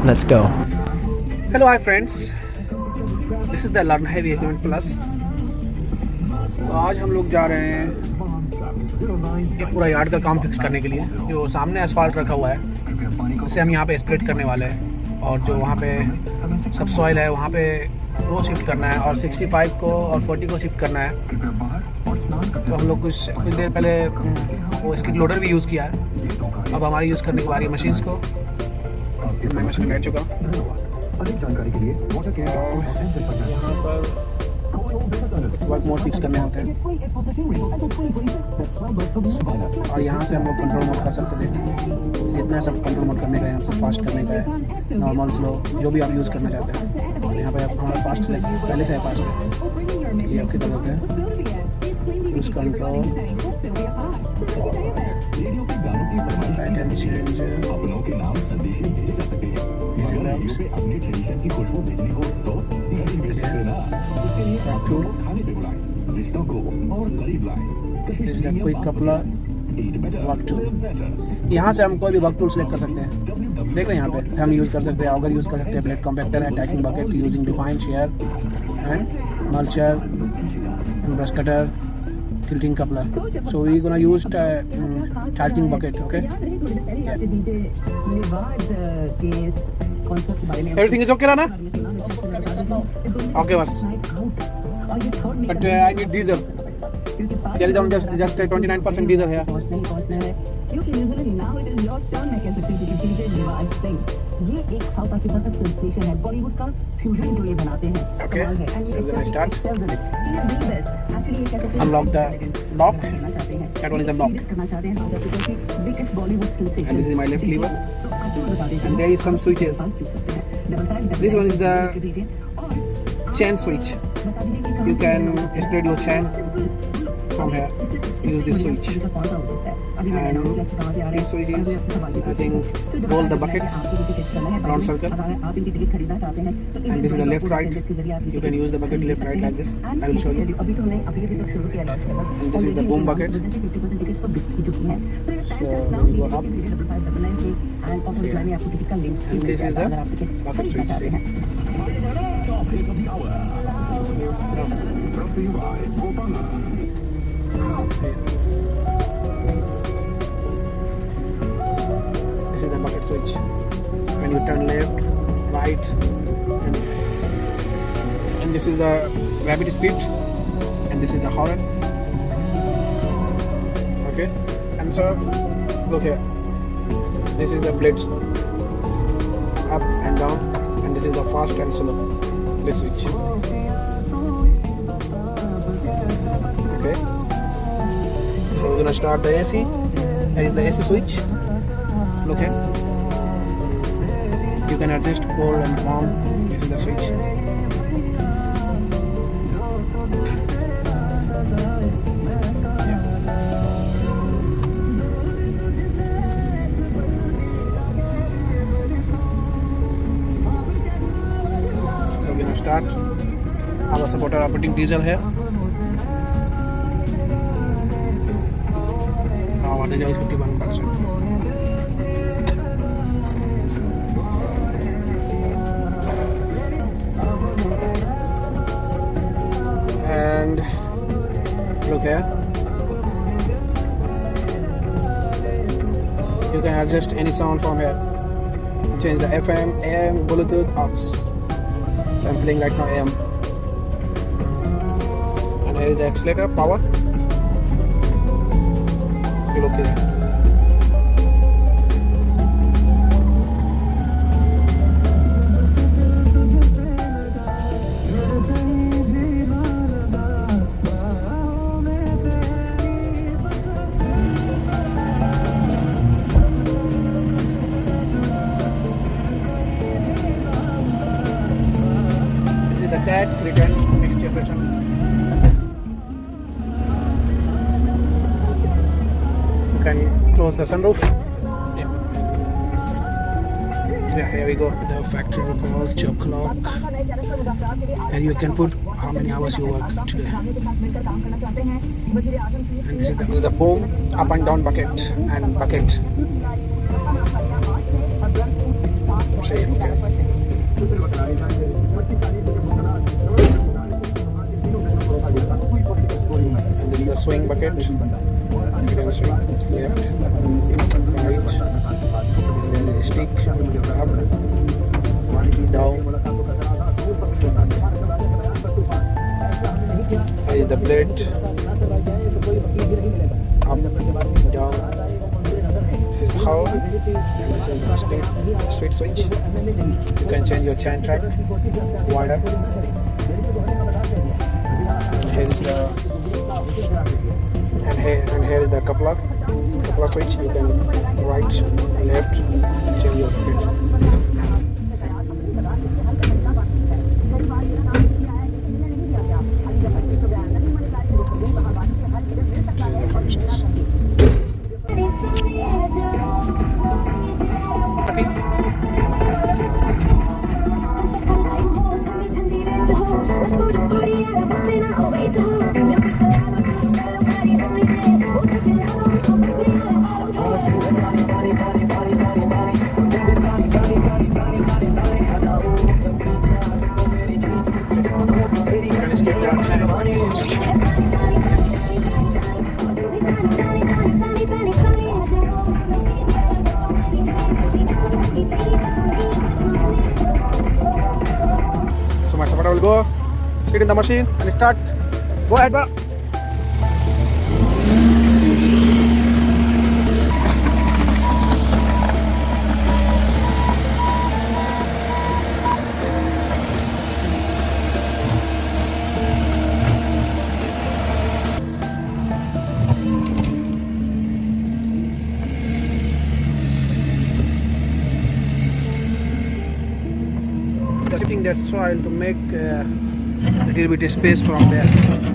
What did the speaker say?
Let's go. Hello, hi friends. This is the Learn Heavy Equipment Plus. तो आज हम लोग जा रहे हैं एक पूरा यार्ड का काम फिक्स करने के लिए। जो सामने एसफाल्ट रखा हुआ है इसे हम यहाँ पे स्प्रेड करने वाले हैं, और जो वहाँ पे सब सॉइल है वहाँ पे वो शिफ्ट करना है, और 65 को और 40 को शिफ्ट करना है। तो हम लोग कुछ देर पहले वो स्किड लोडर भी यूज़ किया है। अब हमारी यूज़ करने की बारी है मशीन्स को। मैं मशीन बैठ चुका हूँ और यहाँ पर वर्क मोड फिक्स करने होते हैं, और यहाँ से हम लोग कंट्रोल मोड कर सकते थे। जितना सब कंट्रोल मोड करने का है, यहाँ से फास्ट करने का है, नॉर्मल स्लो जो भी आप यूज़ करना चाहते हैं। तो यहाँ पे हमारा फास्ट पहले से है फास्ट में, ये आपकी तरफ है use control pattern change quick coupler work tool. यहाँ से हम कोई भी वर्क टूल सेलेक्ट कर सकते हैं। देख रहे हैं यहाँ पे हम यूज़ कर सकते हैं, ऑगर यूज़ कर सकते हैं, ब्लेड कॉम्पैक्टर है, tacking bucket using define share and mulcher and brush cutter, tilting coupler. So we're gonna use tilting bucket. Okay. Yeah. Everything is okay, Rana? Okay, boss. But I need diesel. There is just 29% diesel here. Okay, so we're gonna start. Unlock the lock. That one is the lock. And this is my left lever. And there is some switches. This one is the chain switch. You can spread your chain from here. Use this switch. And this switch is, I think, roll the bucket round circle. And this is the left right. You can use the bucket left right like this. I will show you. And this is the boom bucket. So when you go up, yeah. And this is the bucket switch. See? This is the bucket switch. When you turn left, right, and this is the gravity speed, and this is the horn. Okay, and so look here. This is the blades up and down, and this is the fast and slow. This switch. Okay. So we're gonna start the AC. There is the AC switch. Look here. You can adjust cold and warm. This is the switch. Yeah. So we're gonna start. Our supporter are putting diesel here. Our diesel is 51%. And look here, you can adjust any sound from here. Change the FM, AM, Bluetooth, aux. So I'm playing right now AM. And here is the accelerator, power. You look here. That return next generation. You can close the sunroof. Yeah, here we go. The factory reports, job clock, and you can put how many hours you work today. And this is the boom, up and down bucket and bucket. Same, okay. And this is the swing bucket. You can swing left, right, and then stick up, down. And the blade up, down. This is how, and this is the speed switch. You can change your chain track wider. Here is the and here is the coupler switch. You can right, left, change your bucket. These are the functions. So my Savara will go, sit in the machine and start. Go ahead, bro. Shifting that soil to make a little bit of space from there.